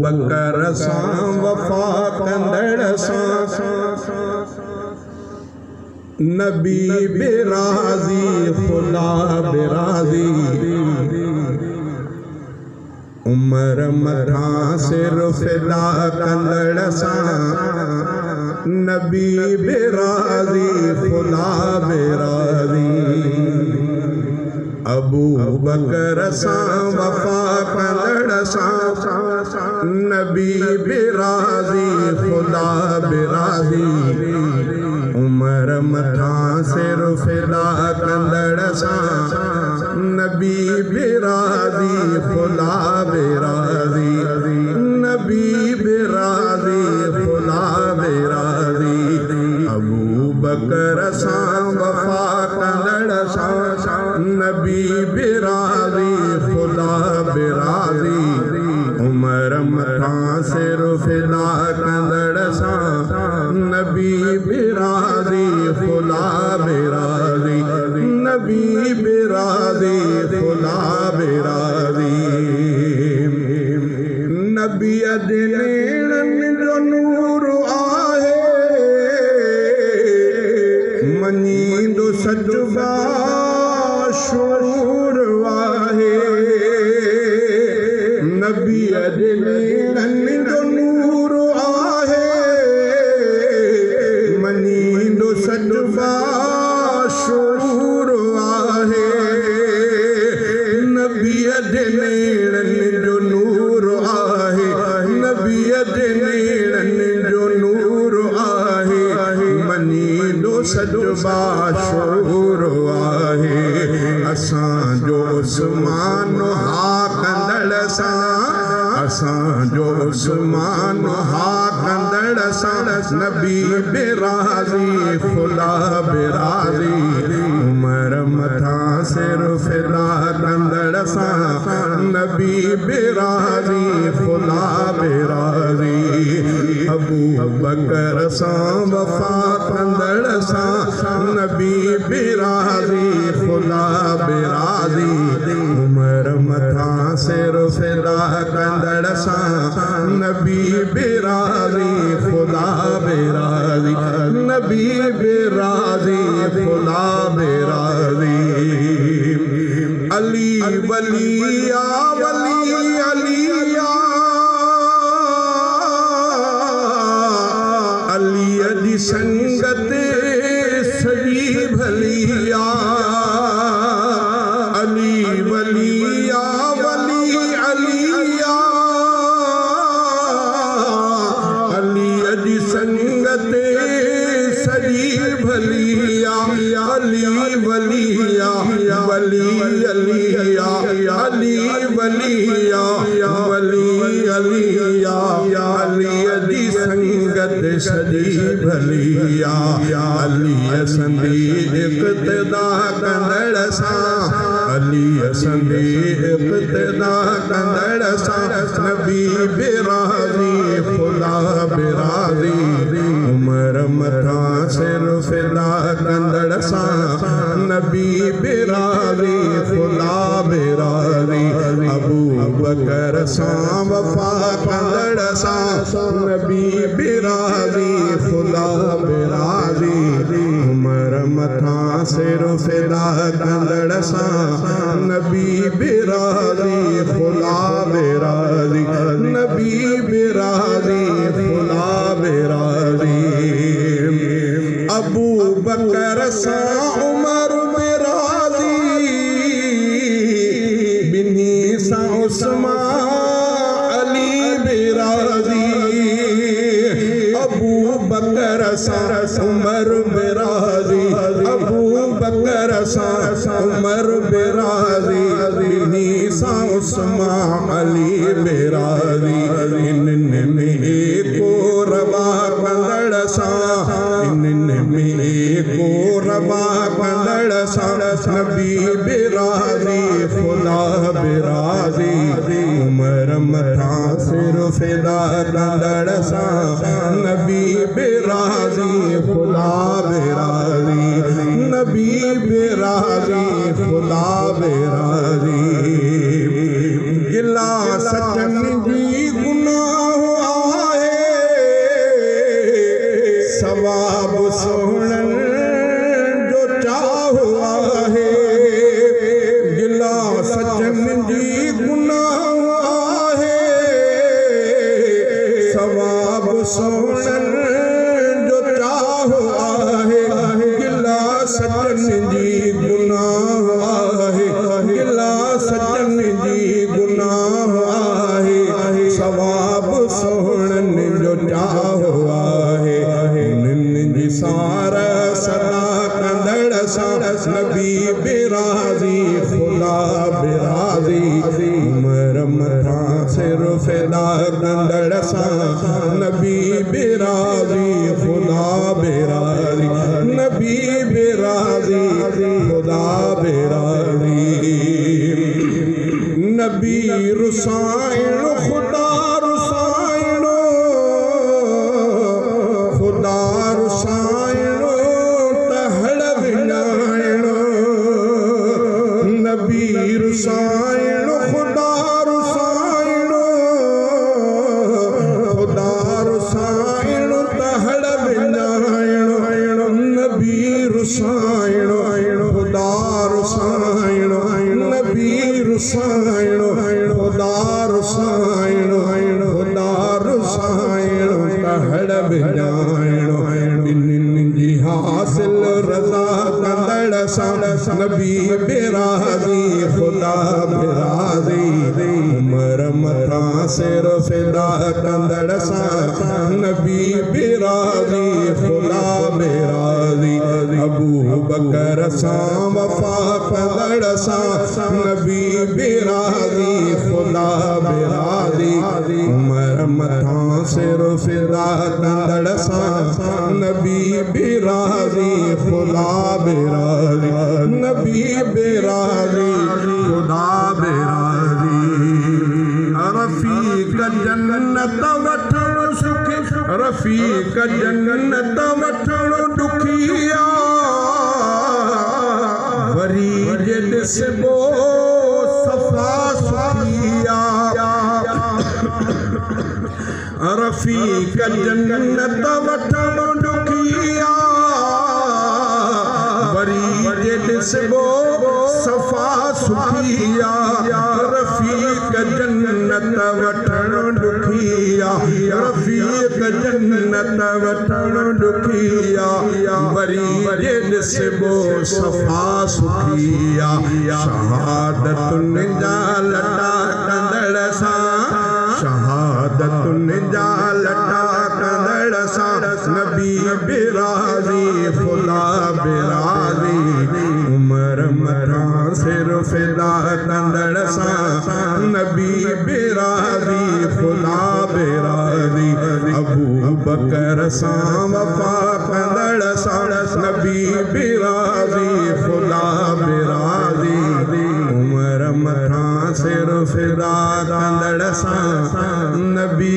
बकर सां वफ़ा कंदड़ सां नबी बेराज़ी खुदा बेराज़ी उमर मथां सिर फिदा कंदड़ सां नबी बेराज़ी खुदा बेराज़ी अबू बकर सां वफ़ा कंदड़ सां नबी बेराज़ी खुदा बेराज़ी उमर मथां सिर फिदा कंदड़ सां नबी बेराज़ी खुदा बेराज़ी नबी बेराज़ी खुदा बेराज़ी अबू बकर सां वफ़ा कंदड़ सां नबी बेराज़ी खुदा बेराज़ी उमर मथां सिर फिदा कंदड़ सां नबी बेराज़ी खुदा बेराज़ी नबी बेराज़ी खुदा बेराज़ी नबी जे नेड़नि जो नूर आहे मञींदो सच बाशूर आहे नबी जे नेड़नि जो नूर आहे मञींदो सच बाशूर आहे नबी जे नेड़नि जो नूर आहे नबी जे नेड़नि जो नूर आहे मञींदो सच बाशूर आहे असांजो उस्मान हा कंदड़ सां असांजो उस्मान हा कंदड़ सां नबी बेराज़ी खुदा बेराज़ी उमर मथां सिर फिदा कंदड़ सां नबी बेराज़ी खुदा बेराज़ी अबू बकर सां वफ़ा कंदड़ सां नबी बेराज़ी खुदा बेराज़ी उमर मथां सिर फिदा कंदड़ सां नबी बेराज़ी खुदा बेराज़ी नबी बेराज़ी खुदा बेराज़ी अली वलिया वली अलिया अली जी संगत सजी भलिया अली वलिया वली अलिया अली जी संगत सजी भलिया अली वलिया वली अलिया अली वलिया वली अलिया अली जी संगत सजी भलिया अली संदी इक़्तिदा कंदड़ सां अली संदी इक़्तिदा कंदड़ सां नबी बेराज़ी खुदा बेराज़ी उमर मथां सिर फिदा कंदड़ सां नबी बेराज़ी खुदा बेराज़ी अबू बकर सां वफ़ा कंदड़ सां नबी बेराज़ी खुदा बेराज़ी उमर मथां सिर फिदा कंदड़ सां नबी बेराज़ी खुदा बेराज़ी नबी बेराज़ी खुदा बेराज़ी अबू बकर सां उमर बेराज़ी बिन्ही सां उस्मान अली बेराज़ी अबू बकर सां उमर बेराज़ी अबू बकर सां उमर बेराज़ी बिन्ही सां उस्मान अली बेराज़ी इन्हनि में एको रवा कंदड़ सां इन्हनि में एको रवा कंदड़ सां नबी बेराज़ी खुदा बेराज़ी उमर मथां सिर फिदा कंदड़ सां नबी बेराज़ी खुदा बेराज़ी नबी बेराज़ी खुदा बेराज़ी गिला सचन जी गुनाह सोहणन जो चाहो आहे गिला सजन जी गुनाह आहे गिला सजन जी गुनाह आहे सवाब सोहणन जो चाहो आहे हिननि जी सार सदा कंदड़ सां नबी बिराज़ी खुदा बिराज़ी उमर मथा सिर फिदा कंदड़ सां नबी बिराज़ी खुदा बिराज़ी नबी बिराज़ी खुदा बिराज़ी नबी रुसाइण खुदा रुसाइण खुदा रुसाइण तहड़ विञाइण नबी रुसाइण खुदा रुसाइण खुदा रुसाइण तहड़ विञाइण नबी रुसाइण खुदा रुसाइण नबी रुसाइण खुदा रुसाइण खुदा रुसाइण तहड़ विञाइण ॿिन्हिनि जी हासिल रज़ा कंदड़ सां नबी बिराज़ी खुदा बिराज़ी उमर मथा सिर फिदा कंदड़ सां नबी बिराज़ी खुदा बिराज़ी अबू बकर सां वफ़ा कंदड़ सां नबी बिराज़ी खुदा बिराज़ी उमर मथा सिर फिदा कंदड़ सां नबी बिराज़ी खुदा बिराज़ी नबी बिराज़ी खुदा बिराज़ी रफ़ीक जन्नत वठण सुख रफ़ीक जन्नत वठण दुखिया वरी जे ॾिसबो सफ़ा सुखिया रफ़ीक जन्नत वठण दुखिया वरी जे ॾिसबो सफ़ा सुखिया रफ़ीक जन्नत वठण दुखिया रफ़ीक जन्नत वठण दुखिया वरी जे ॾिसबो सफ़ा सुखिया शहादतुनि जा लटा कंदड़ सां शहादतुनि जा लटा कंदड़ सां नबी बिराज़ी खुदा बिराज़ी उमर मथा सिर फिदा कंदड़ सां नबी बिराज़ी खुदा बिराज़ी अबू बकर सां वफ़ा कंदड़ सां नबी बिराज़ी खुदा बिराज़ी उमर मथा सिर फिदा कंदड़ सां नबी